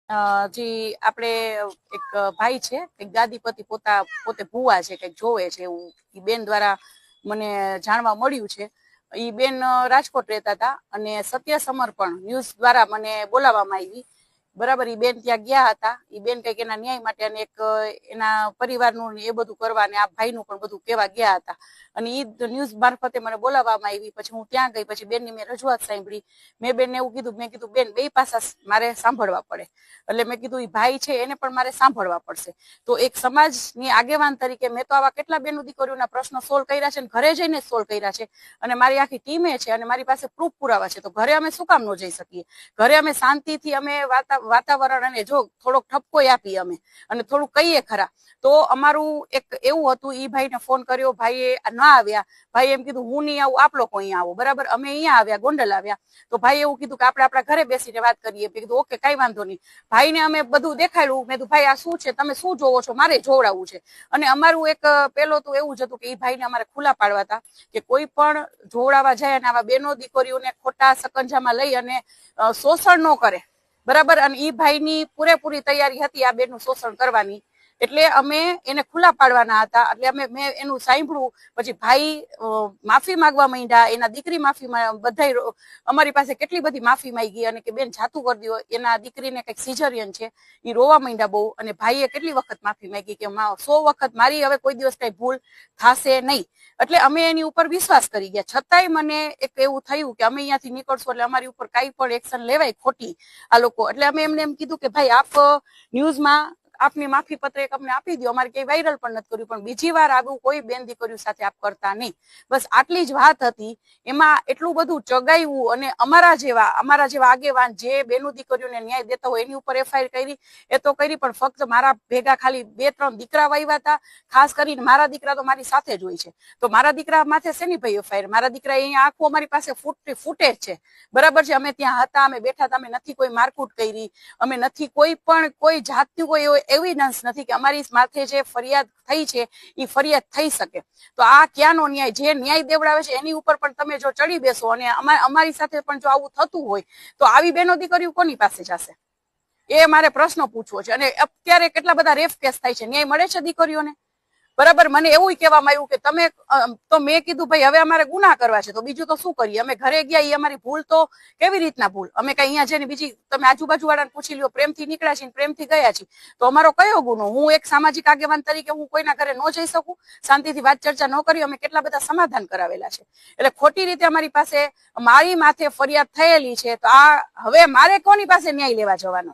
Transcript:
જે આપણે એક ભાઈ છે કંઈક ગાદીપતિ પોતે ભૂવા છે કંઈક જોવે છે એવું એ બેન દ્વારા મને જાણવા મળ્યું છે. એ બેન રાજકોટ રહેતા હતા અને સત્ય સમર્પણ ન્યૂઝ દ્વારા મને બોલાવવામાં આવી. બરાબર, એ બેન ત્યાં ગયા હતા. એ બેન કંઈક એના ન્યાય માટે અને એક એના પરિવારનું એ બધું કરવા અને આ ભાઈનું પણ બધું કહેવા ગયા હતા અને એ ન્યૂઝ મારફતે મને બોલાવવામાં આવી. પછી હું ત્યાં ગઈ, પછી બેનની મેં રજૂઆત સાંભળી. મેં બેનને એવું કીધું, મેં કીધું બેન બે પાસા મારે સાંભળવા પડે. એટલે મેં કીધું એ ભાઈ છે એને પણ મારે સાંભળવા પડશે. તો એક સમાજની આગેવાન તરીકે મેં તો આવા કેટલા બેનો દીકરીઓના પ્રશ્નો સોલ્વ કર્યા છે અને ઘરે જઈને સોલ્વ કર્યા છે અને મારી આખી ટીમે છે અને મારી પાસે પ્રૂફ પુરાવા છે. તો ઘરે અમે શું કામ ન જઈ શકીએ? ઘરે અમે શાંતિથી અમે વાતાવરણ અને જો થોડોક ઠપકો આપી અમે અને થોડું કહીએ ખરા. તો અમારું એક એવું હતું, ઈ ભાઈને ફોન કર્યો, ભાઈએ ના આવ્યા. ભાઈ એમ કીધું હું નહીં આવું, આપ લોકો અહીંયા આવો. બરાબર, અમે અહીંયા આવ્યા, ગોંડલ આવ્યા. તો ભાઈ એવું કીધું કે આપણે આપણા ઘરે બેસીને વાત કરીએ. મેં કીધું ઓકે, કઈ વાંધો નહીં. ભાઈને અમે બધું દેખાડ્યું. મેં કીધું ભાઈ આ શું છે, તમે શું જોવો છો, મારે જોવડાવવું છે. અને અમારું એક પેલો તો એવું જ હતું કે એ ભાઈને અમારે ખુલ્લા પાડવા હતા કે કોઈ પણ જોવડાવવા જાય અને આવા બેનો દીકરીઓને ખોટા સકંજામાં લઈ અને શોષણ ન કરે. બરાબર, અને એ ભાઈની પૂરેપૂરી તૈયારી હતી આ બેનનું શોષણ કરવાની. એટલે અમે એને ખુલ્લા પાડવાના હતા. એટલે મેં એનું સાંભળ્યું. પછી ભાઈ માફી માંગવા માંડ્યા, એના દીકરી માફી બધા અમારી પાસે કેટલી બધી માફી માંગી અને કે બેન જાતું કરી દો, એના દીકરીને કંઈક સિઝરિયન છે. એ રોવા માંડ્યા બહુ. અને ભાઈએ કેટલી વખત માફી માંગી કે 100 વખત મારી હવે કોઈ દિવસ કઈ ભૂલ થશે નહીં. એટલે અમે એની ઉપર વિશ્વાસ કરી ગયા. છતાંય મને એક એવું થયું કે અમે અહીંયાથી નીકળશું એટલે અમારી ઉપર કઈ પણ એક્શન લેવાય ખોટી આ લોકો. એટલે અમે એમને એમ કીધું કે ભાઈ આપ ન્યૂઝમાં આપની માફી પત્ર એક અમને આપી દો. અમારે કઈ વાયરલ પણ નથી કર્યું, પણ બીજી વાર આવું કોઈ બેન દીકરીઓ સાથે આપ કરતા નહીં. બસ આટલી જ વાત હતી. એમાં એટલું બધું ચગાવ્યું અને અમારા જેવા આગેવાન જે બેનો દીકરીઓને ન્યાય દેતા હોય એની ઉપર એફઆઈઆર કરી એ તો કરી, પણ ફક્ત મારા ભેગા ખાલી 2-3 દીકરા વાવ્યા હતા. ખાસ કરીને મારા દીકરા તો મારી સાથે જ હોય છે. તો મારા દીકરા માથે શેની ભાઈ એફઆઈઆર? મારા દીકરા અહીંયા આખું અમારી પાસે ફૂટેજ છે. બરાબર છે, અમે ત્યાં હતા, અમે બેઠા હતા, અમે નથી કોઈ મારકૂટ કરી, અમે નથી કોઈ જાતનું કોઈ એવિડન્સ નથી કે અમારી માથે જે ફરિયાદ થઈ છે એ ફરિયાદ થઈ શકે. તો આ ક્યાંનો ન્યાય? જે ન્યાય દેવડાવે છે એની ઉપર પણ તમે જો ચડી બેસો અને અમારી સાથે પણ જો આવું થતું હોય તો આવી બેનો દીકરીઓ કોની પાસે જશે? એ મારે પ્રશ્ન પૂછવો છે. અને અત્યારે કેટલા બધા રેપ કેસ થાય છે, ન્યાય મળે છે દીકરીઓને? બરાબર, મને એવું કહેવામાં આવ્યું કે તમે તો મેં કીધું ભાઈ હવે અમારે ગુના કરવા છે તો બીજું તો શું કરીએ? અમે ઘરે ગયા, એ અમારી ભૂલ તો કેવી રીતના ભૂલ? અમે કઈ અહીંયા જઈને બીજી તમે આજુબાજુ વાળાને પૂછી લ્યો, પ્રેમથી નીકળ્યા છીએ, પ્રેમથી ગયા છીએ, તો અમારો કયો ગુનો? હું એક સામાજિક આગેવાન તરીકે હું કોઈના ઘરે ન જઈ શકું? શાંતિથી વાત ચર્ચા ન કરી? અમે કેટલા બધા સમાધાન કરાવેલા છે. એટલે ખોટી રીતે અમારી પાસે મારી માથે ફરિયાદ થયેલી છે. તો આ હવે મારે કોની પાસે ન્યાય લેવા જવાનો?